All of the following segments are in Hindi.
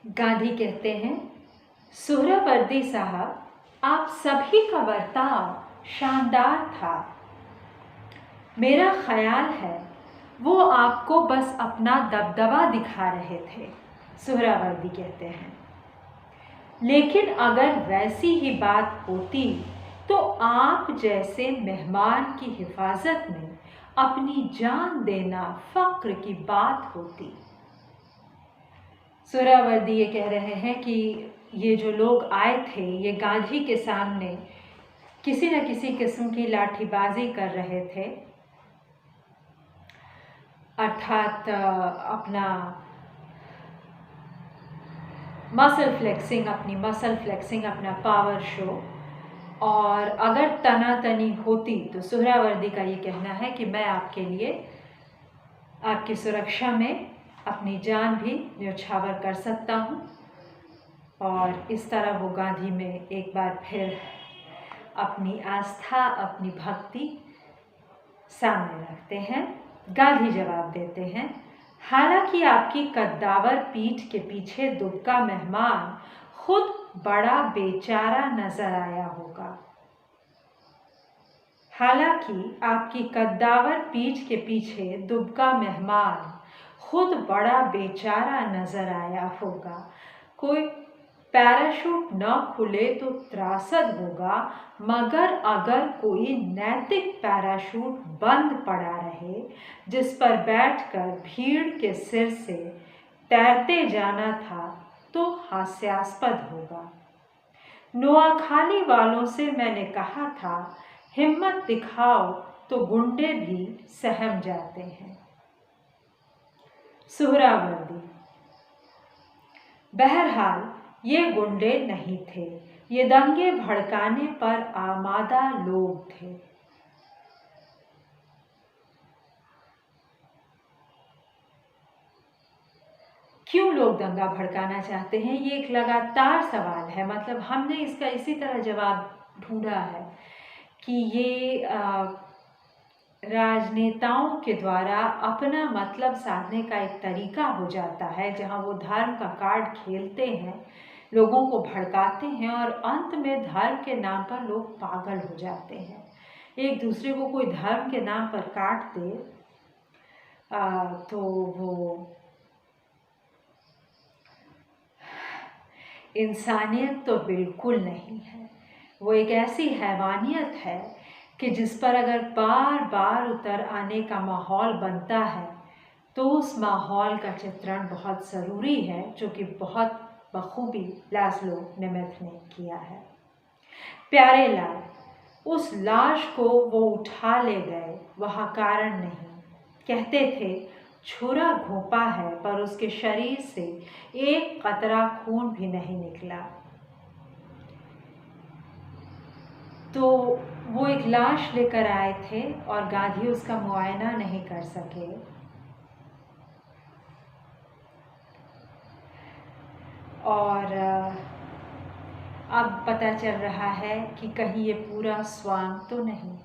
गांधी कहते हैं, सुहरावर्दी साहब, आप सभी का बर्ताव शानदार था। मेरा ख्याल है वो आपको बस अपना दबदबा दिखा रहे थे। सुहरावर्दी कहते हैं, लेकिन अगर वैसी ही बात होती तो आप जैसे मेहमान की हिफाजत में अपनी जान देना फक्र की बात होती। सुहरावर्दी ये कह रहे हैं कि ये जो लोग आए थे ये गांधी के सामने किसी न किसी किस्म की लाठीबाजी कर रहे थे, अर्थात अपना अपनी मसल फ्लेक्सिंग, अपना पावर शो। और अगर तनातनी होती तो सुहरावर्दी का ये कहना है कि मैं आपके लिए, आपकी सुरक्षा में अपनी जान भी न्यौछावर कर सकता हूँ। और इस तरह वो गांधी में एक बार फिर अपनी आस्था, अपनी भक्ति सामने रखते हैं। गांधी जवाब देते हैं, हालांकि आपकी कद्दावर पीठ के पीछे दुबका मेहमान खुद बड़ा बेचारा नजर आया होगा। हालांकि आपकी कद्दावर पीठ के पीछे दुबका मेहमान खुद बड़ा बेचारा नजर आया होगा। कोई पैराशूट न खुले तो त्रासद होगा, मगर अगर कोई नैतिक पैराशूट बंद पड़ा रहे जिस पर बैठकर भीड़ के सिर से तैरते जाना था तो हास्यास्पद होगा। नोआखाली वालों से मैंने कहा था, हिम्मत दिखाओ तो गुंडे भी सहम जाते हैं। सुहरावर्दी, बहरहाल ये गुंडे नहीं थे, ये दंगे भड़काने पर आमादा लोग थे। क्यों लोग दंगा भड़काना चाहते हैं, ये एक लगातार सवाल है। मतलब हमने इसका इसी तरह जवाब ढूंढा है कि ये राजनेताओं के द्वारा अपना मतलब साधने का एक तरीका हो जाता है, जहां वो धर्म का कार्ड खेलते हैं, लोगों को भड़काते हैं और अंत में धर्म के नाम पर लोग पागल हो जाते हैं। एक दूसरे को कोई धर्म के नाम पर काट दे तो वो इंसानियत तो बिल्कुल नहीं है। वो एक ऐसी हैवानियत है कि जिस पर अगर बार बार उतर आने का माहौल बनता है तो उस माहौल का चित्रण बहुत ज़रूरी है, जो कि बहुत बखूबी लास्लो निमिथ ने किया है। प्यारे लाल, उस लाश को वो उठा ले गए, वह कारण नहीं। कहते थे छुरा घोंपा है, पर उसके शरीर से एक कतरा खून भी नहीं निकला। तो वो एक लाश लेकर आए थे और गांधी उसका मुआयना नहीं कर सके। और अब पता चल रहा है कि कहीं ये पूरा स्वांग तो नहीं।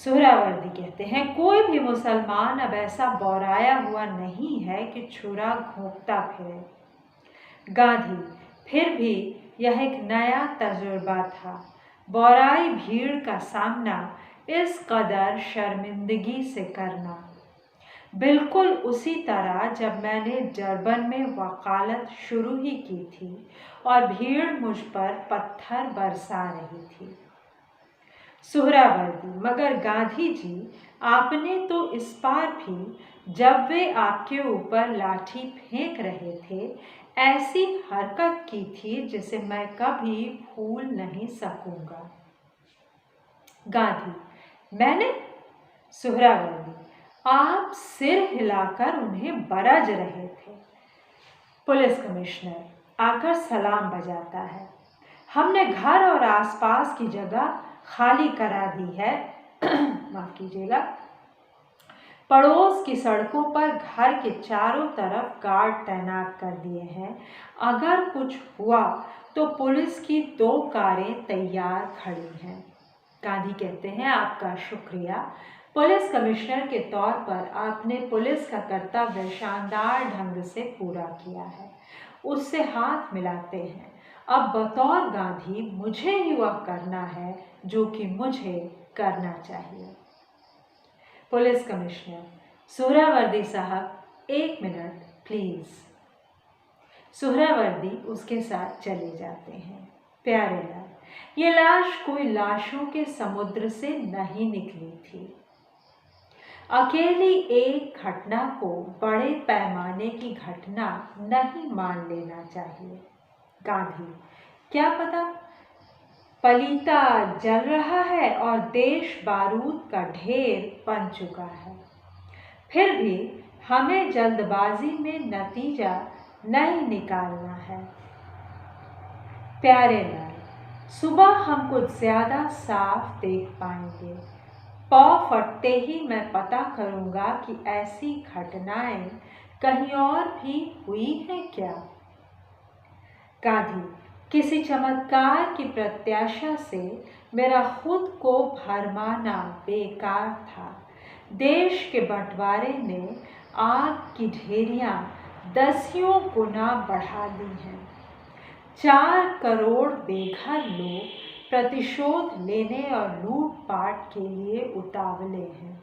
सुहरावर्दी कहते हैं, कोई भी मुसलमान अब ऐसा बौराया हुआ नहीं है कि छुरा घोंपता फिरे। गांधी, फिर भी यह एक नया तजुर्बा था। बौराई भीड़ का सामना इस कदर शर्मिंदगी से करना। बिल्कुल उसी तरह जब मैंने डरबन में वकालत शुरू ही की थी और भीड़ मुझ पर पत्थर बरसा रही थी। सुहरावर्दी, मगर गांधी जी, आपने तो इस बार भी जब वे आपके ऊपर लाठी फेंक रहे थे ऐसी हरकत की थी जिसे मैं कभी भूल नहीं सकूंगा। गांधी, मैंने? सुहरावर्दी, आप सिर हिलाकर उन्हें बरज रहे थे। पुलिस कमिश्नर आकर सलाम बजाता है, हमने घर और आसपास की जगह खाली करा दी है। माफ कीजिएगा। पड़ोस की सड़कों पर घर के चारों तरफ गार्ड तैनात कर दिए हैं। अगर कुछ हुआ तो पुलिस की 2 कारें तैयार खड़ी हैं। गांधी कहते हैं, आपका शुक्रिया। पुलिस कमिश्नर के तौर पर आपने पुलिस का कर्तव्य शानदार ढंग से पूरा किया है। उससे हाथ मिलाते हैं। अब बतौर गांधी मुझे ही वह करना है जो कि मुझे करना चाहिए। पुलिस कमिश्नर, सुहरावर्दी साहब 1 मिनट प्लीज। सुहरावर्दी उसके साथ चले जाते हैं। प्यारेलाल, ये लाश कोई लाशों के समुद्र से नहीं निकली थी। अकेली एक घटना को बड़े पैमाने की घटना नहीं मान लेना चाहिए। गांधी, क्या पता पलीता जल रहा है और देश बारूद का ढेर बन चुका है, फिर भी हमें जल्दबाजी में नतीजा नहीं निकालना है। प्यारेलाल, सुबह हम कुछ ज्यादा साफ देख पाएंगे। पौ फटते ही मैं पता करूंगा कि ऐसी घटनाएं कहीं और भी हुई हैं क्या। गांधी, किसी चमत्कार की प्रत्याशा से मेरा खुद को भरमाना बेकार था। देश के बंटवारे ने आग की ढेरियां 10 गुना बढ़ा दी हैं। 4 करोड़ बेघर लोग प्रतिशोध लेने और लूटपाट के लिए उतावले हैं।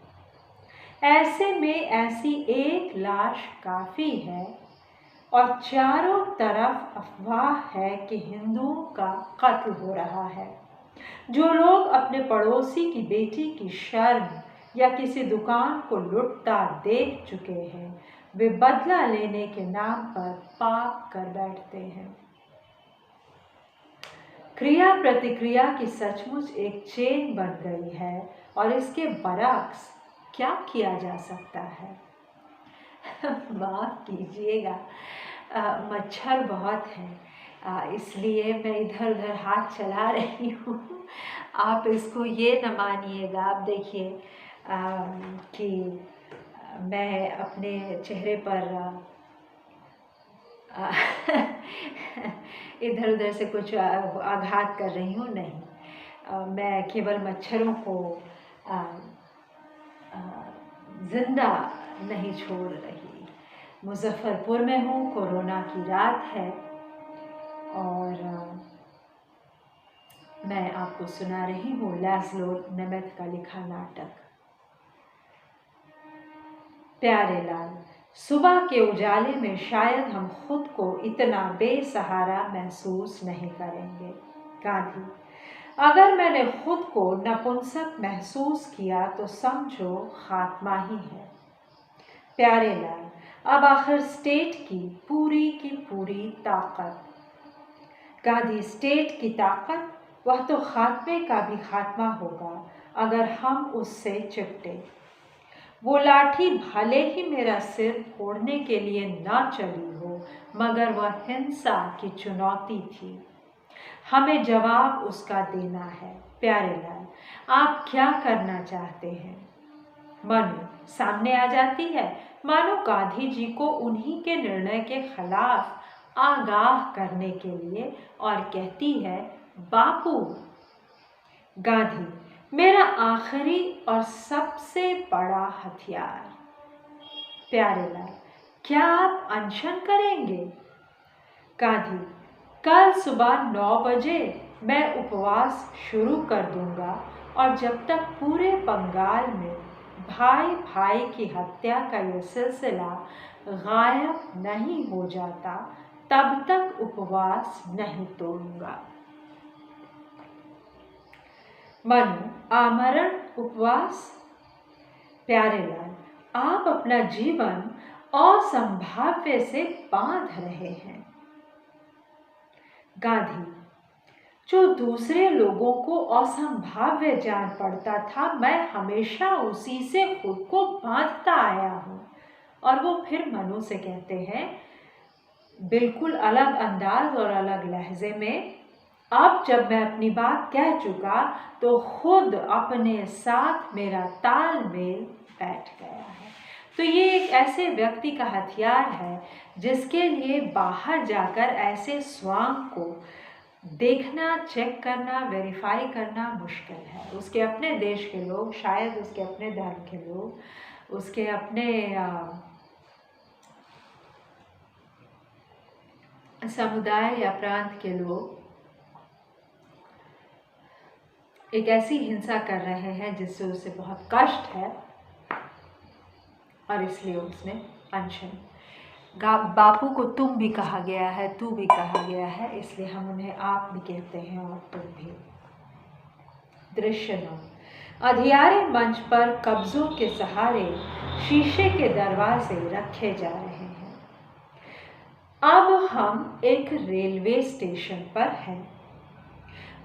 ऐसे में ऐसी एक लाश काफ़ी है और चारों तरफ अफवाह है कि हिंदुओं का कत्ल हो रहा है। जो लोग अपने पड़ोसी की बेटी की शर्म या किसी दुकान को लुटता देख चुके हैं, वे बदला लेने के नाम पर पाप कर बैठते हैं। क्रिया प्रतिक्रिया की सचमुच एक चेन बन गई है और इसके बरक्स क्या किया जा सकता है। माफ़ कीजिएगा, मच्छर बहुत हैं, इसलिए मैं इधर उधर हाथ चला रही हूँ। आप इसको ये न मानिएगा। आप देखिए कि मैं अपने चेहरे पर इधर उधर से कुछ आघात कर रही हूँ, नहीं। मैं केवल मच्छरों को जिंदा नहीं छोड़ रही। मुजफ्फरपुर में हूँ, कोरोना की रात है और मैं आपको सुना रही हूँ लैस्लो नेमेथ का लिखा नाटक। प्यारेलाल, सुबह के उजाले में शायद हम खुद को इतना बेसहारा महसूस नहीं करेंगे। गांधी, अगर मैंने खुद को नपुंसक महसूस किया तो समझो खात्मा ही है। प्यारेलाल, अब आखिर स्टेट की पूरी ताकत। गांधी, स्टेट की ताकत, वह तो खात्मे का भी खात्मा होगा अगर हम उससे चिपटे। वो लाठी भले ही मेरा सिर फोड़ने के लिए न चली हो, मगर वह हिंसा की चुनौती थी। हमें जवाब उसका देना है। प्यारेलाल, आप क्या करना चाहते हैं? मनु सामने आ जाती है, मानो गांधी जी को उन्हीं के निर्णय के खिलाफ आगाह करने के लिए, और कहती है, बापू। गांधी, मेरा आखिरी और सबसे बड़ा हथियार। प्यारेलाल, क्या आप अनशन करेंगे? गांधी, कल सुबह 9 बजे मैं उपवास शुरू कर दूंगा और जब तक पूरे बंगाल में भाई भाई की हत्या का यह सिलसिला गायब नहीं हो जाता, तब तक उपवास नहीं तोड़ूंगा। मनु, आमरण उपवास? प्यारेलाल, आप अपना जीवन असंभाव्य से बांध रहे हैं। गांधी, जो दूसरे लोगों को असंभाव्य जान पड़ता था, मैं हमेशा उसी से खुद को बांधता आया हूँ। और वो फिर मनु से कहते हैं, बिल्कुल अलग अंदाज और अलग लहजे में, अब जब मैं अपनी बात कह चुका तो खुद अपने साथ मेरा तालमेल बैठ गया है। तो ये एक ऐसे व्यक्ति का हथियार है जिसके लिए बाहर जाकर ऐसे स्वांग को देखना, चेक करना, वेरीफाई करना मुश्किल है। उसके अपने देश के लोग, शायद उसके अपने धर्म के लोग, उसके अपने समुदाय या प्रांत के लोग एक ऐसी हिंसा कर रहे हैं जिससे उसे बहुत कष्ट है और इसलिए उसने अनशन। बापू को तुम भी कहा गया है, तू भी कहा गया है, इसलिए हम उन्हें आप भी कहते हैं और तुम भी। दृश्य 9। अंधियारे मंच पर कब्जों के सहारे शीशे के दरवाजे रखे जा रहे हैं। अब हम एक रेलवे स्टेशन पर हैं।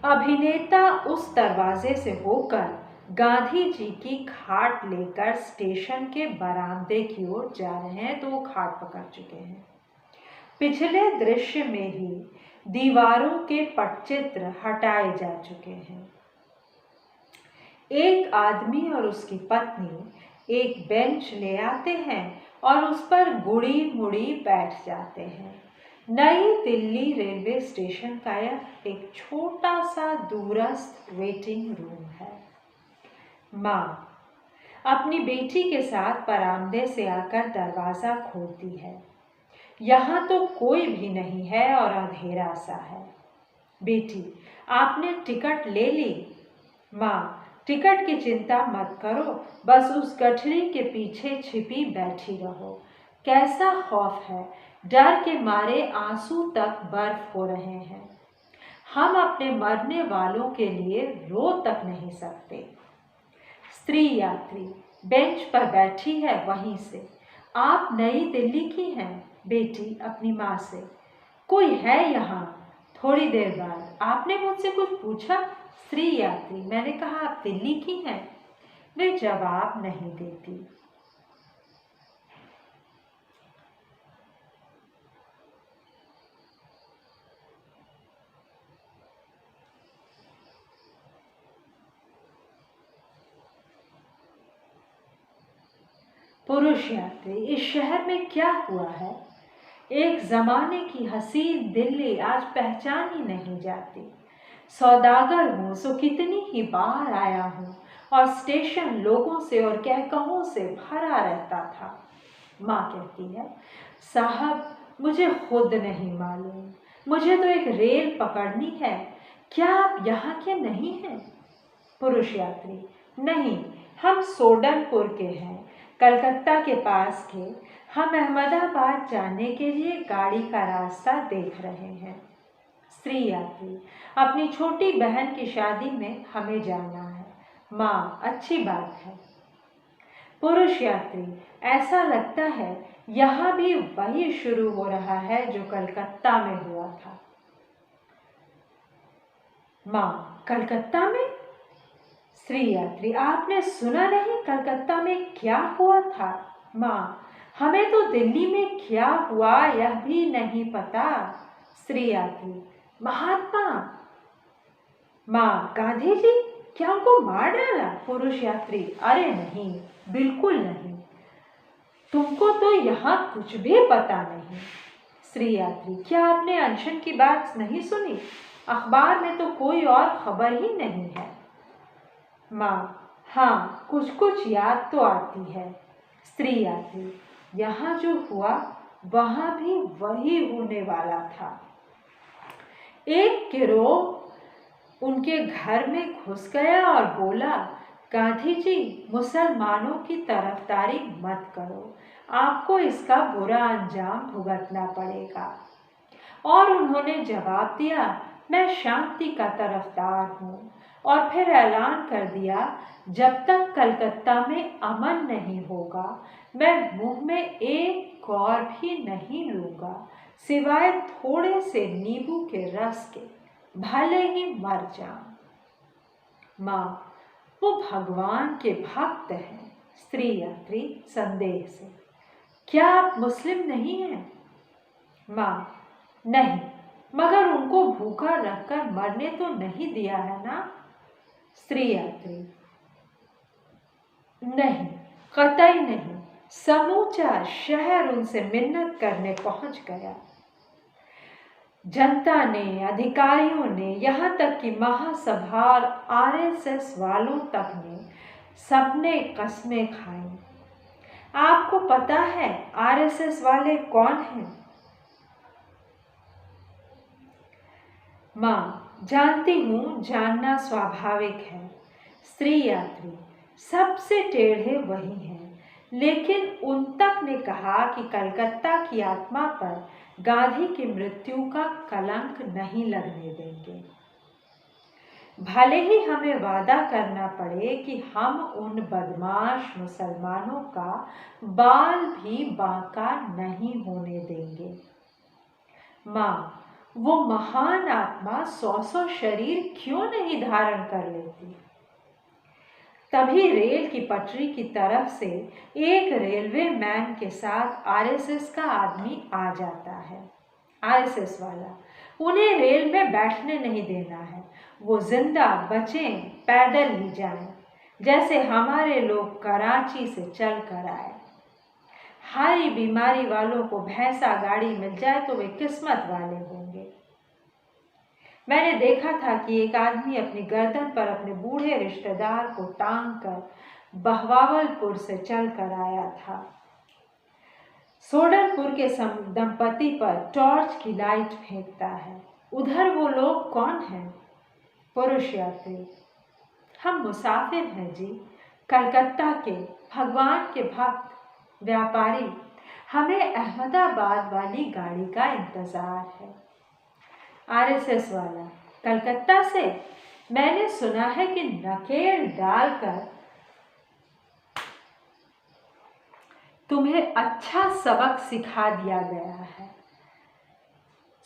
अभिनेता उस दरवाजे से होकर गांधी जी की खाट लेकर स्टेशन के बरामदे की ओर जा रहे हैं, तो वो खाट पकड़ चुके हैं। पिछले दृश्य में ही दीवारों के पटचित्र हटाए जा चुके हैं। एक आदमी और उसकी पत्नी एक बेंच ले आते हैं और उस पर गुड़ी मुड़ी बैठ जाते हैं। नई दिल्ली रेलवे स्टेशन का यह एक छोटा सा दूरस्थ वेटिंग रूम है। माँ अपनी बेटी के साथ बरामदे से आकर दरवाज़ा खोलती है। यहाँ तो कोई भी नहीं है और अंधेरा सा है। बेटी, आपने टिकट ले ली? माँ, टिकट की चिंता मत करो, बस उस गठरी के पीछे छिपी बैठी रहो। कैसा खौफ है, डर के मारे आंसू तक बर्फ हो रहे हैं। हम अपने मरने वालों के लिए रो तक नहीं सकते। स्त्री यात्री बेंच पर बैठी है वहीं से। आप नई दिल्ली की हैं? बेटी अपनी माँ से। कोई है यहाँ? थोड़ी देर बाद। आपने मुझसे कुछ पूछा? स्त्री यात्री, मैंने कहा आप दिल्ली की हैं। वे जवाब नहीं देती। पुरुष यात्री, इस शहर में क्या हुआ है? एक जमाने की हसीन दिल्ली आज पहचान ही नहीं जाती। सौदागर हूँ सो कितनी ही बार आया हूँ और स्टेशन लोगों से और कहकहों से भरा रहता था। माँ कहती है, साहब मुझे खुद नहीं मालूम, मुझे तो एक रेल पकड़नी है। क्या आप यहाँ के नहीं हैं? पुरुष यात्री, नहीं, हम सोडनपुर के हैं, कलकत्ता के पास के। हम अहमदाबाद जाने के लिए गाड़ी का रास्ता देख रहे हैं। स्त्री यात्री, अपनी छोटी बहन की शादी में हमें जाना है। माँ, अच्छी बात है। पुरुष यात्री, ऐसा लगता है यहाँ भी वही शुरू हो रहा है जो कलकत्ता में हुआ था। माँ, कलकत्ता में? स्त्री यात्री, आपने सुना नहीं कलकत्ता में क्या हुआ था? माँ, हमें तो दिल्ली में क्या हुआ यह भी नहीं पता। स्त्री यात्री, महात्मा? माँ, गांधी जी? क्या उनको मार डाला? पुरुष यात्री, अरे नहीं, बिल्कुल नहीं, तुमको तो यहाँ कुछ भी पता नहीं। स्त्री यात्री, क्या आपने अनशन की बात नहीं सुनी? अखबार में तो कोई और खबर ही नहीं है। माँ, हाँ, कुछ कुछ याद तो आती है। स्त्री यात्री, यहाँ जो हुआ वहाँ भी वही होने वाला था। एक गिरोह उनके घर में घुस गया और बोला, गांधी जी, मुसलमानों की तरफदारी मत करो, आपको इसका बुरा अंजाम भुगतना पड़ेगा। और उन्होंने जवाब दिया, मैं शांति का तरफदार हूँ। और फिर ऐलान कर दिया, जब तक कलकत्ता में अमन नहीं होगा मैं मुंह में एक कौर भी नहीं लूँगा, सिवाय थोड़े से नींबू के रस के, भले ही मर जाऊं। माँ, वो भगवान के भक्त हैं। स्त्री यात्री संदेह से, क्या आप मुस्लिम नहीं हैं? माँ, नहीं, मगर उनको भूखा रखकर मरने तो नहीं दिया है ना। स्त्री यात्री, नहीं, कतई नहीं, समूचा शहर उनसे मिन्नत करने पहुंच गया। जनता ने, अधिकारियों ने, यहाँ तक कि महासभा और आरएसएस वालों तक ने सबने कस्में खाई। आपको पता है आरएसएस वाले कौन हैं? माँ, जानती हूँ, जानना स्वाभाविक है। स्त्री यात्री सबसे टेढ़े वही हैं, लेकिन उन तक ने कहा कि कलकत्ता की आत्मा पर गांधी की मृत्यु का कलंक नहीं लगने देंगे। भले ही हमें वादा करना पड़े कि हम उन बदमाश मुसलमानों का बाल भी बांका नहीं होने देंगे। माँ, वो महान आत्मा 100 शरीर क्यों नहीं धारण कर लेती? तभी रेल की पटरी की तरफ से एक रेलवे मैन के साथ आरएसएस का आदमी आ जाता है। आरएसएस वाला उन्हें रेल में बैठने नहीं देना है। वो जिंदा बचें, पैदल ही जाएं, जैसे हमारे लोग कराची से चल कर आए। हारी बीमारी वालों को भैंसा गाड़ी मिल जाए तो वे किस्मत वाले होंगे। मैंने देखा था कि एक आदमी अपनी गर्दन पर अपने बूढ़े रिश्तेदार को टांग कर बहवावलपुर से चल कर आया था। सोडनपुर के दंपति पर टॉर्च की लाइट फेंकता है। उधर वो लोग कौन हैं? पुरुष यात्री। हम मुसाफिर हैं जी, कलकत्ता के, भगवान के भक्त, व्यापारी। हमें अहमदाबाद वाली गाड़ी का इंतजार है। आरएसएस वाला, कलकत्ता से? मैंने सुना है कि नकेल डालकर तुम्हें अच्छा सबक सिखा दिया गया है।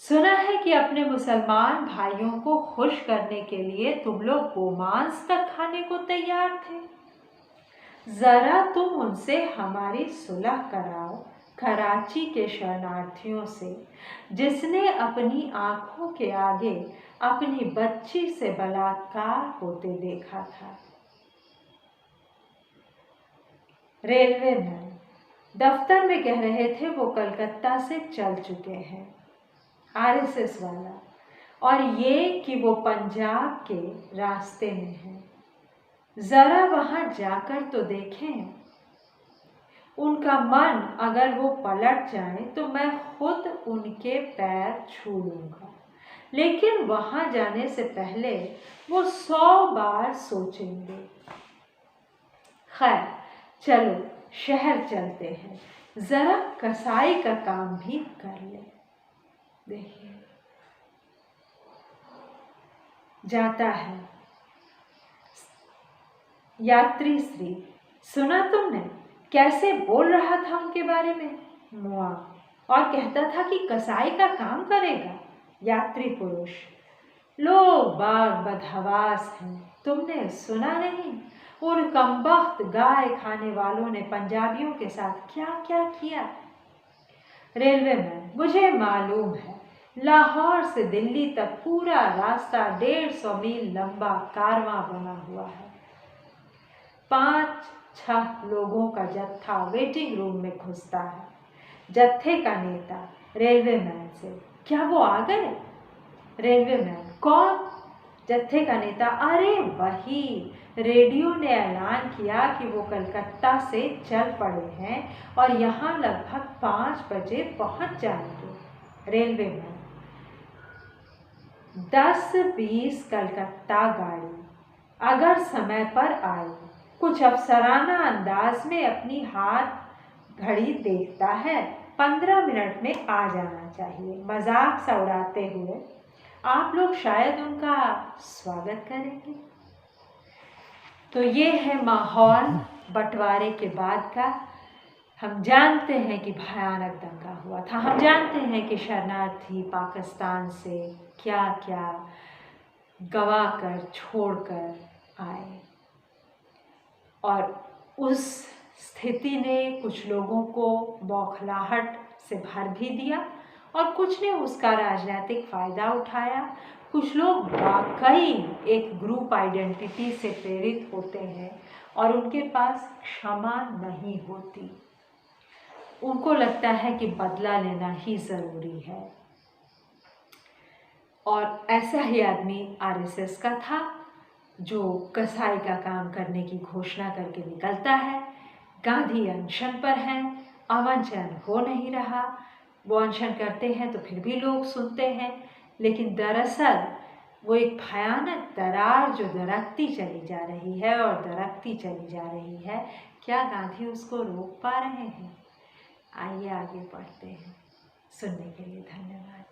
सुना है कि अपने मुसलमान भाइयों को खुश करने के लिए तुम लोग गोमांस तक खाने को तैयार थे। जरा तुम उनसे हमारी सुलह कराओ, कराची के शरणार्थियों से, जिसने अपनी आंखों के आगे अपनी बच्ची से बलात्कार होते देखा था। रेलवे मैन दफ्तर में कह रहे थे वो कलकत्ता से चल चुके हैं। आरएसएस वाला, और ये कि वो पंजाब के रास्ते में है। जरा वहां जाकर तो देखें। उनका मन अगर वो पलट जाए तो मैं खुद उनके पैर छू लूंगा, लेकिन वहां जाने से पहले वो 100 बार सोचेंगे। खैर, चलो शहर चलते हैं, जरा कसाई का काम भी कर ले। देखिए, जाता है। यात्री श्री, सुना तुमने कैसे बोल रहा था उनके बारे में? मुआ, और कहता था कि कसाई का काम करेगा। यात्री पुरुष, लोग बाग बदहवास हैं, तुमने सुना नहीं? उन कमबख्त गाय खाने वालों ने पंजाबियों के साथ क्या क्या किया। रेलवे मैन, मुझे मालूम है, लाहौर से दिल्ली तक पूरा रास्ता 150 मील लंबा कारवां बना हुआ है। 5-6 लोगों का जत्था वेटिंग रूम में घुसता है। जत्थे का नेता रेलवे मैन से, क्या वो आ गए? रेलवे मैन, कौन? जत्थे का नेता, अरे वही, रेडियो ने ऐलान किया कि वो कलकत्ता से चल पड़े हैं और यहाँ लगभग 5 बजे पहुँच जाएंगे। रेलवे मैन, 10-20 कलकत्ता गाड़ी अगर समय पर आई, कुछ अफसराना अंदाज में अपनी हाथ घड़ी देखता है, 15 मिनट में आ जाना चाहिए। मजाक सा उड़ाते हुए, आप लोग शायद उनका स्वागत करेंगे। तो ये है माहौल बंटवारे के बाद का। हम जानते हैं कि भयानक दंगा हुआ था। हम जानते हैं कि शरणार्थी पाकिस्तान से क्या क्या गवा कर छोड़ कर आए, और उस स्थिति ने कुछ लोगों को बौखलाहट से भर भी दिया और कुछ ने उसका राजनीतिक फ़ायदा उठाया। कुछ लोग वाकई एक ग्रुप आइडेंटिटी से प्रेरित होते हैं और उनके पास क्षमा नहीं होती। उनको लगता है कि बदला लेना ही ज़रूरी है। और ऐसा ही आदमी आरएसएस का था, जो कसाई का काम करने की घोषणा करके निकलता है। गांधी अनशन पर हैं, अनशन हो नहीं रहा। वो अनशन करते हैं तो फिर भी लोग सुनते हैं, लेकिन दरअसल वो एक भयानक दरार जो दरकती चली जा रही है और दरकती चली जा रही है। क्या गांधी उसको रोक पा रहे हैं? आइए आगे पढ़ते हैं। सुनने के लिए धन्यवाद।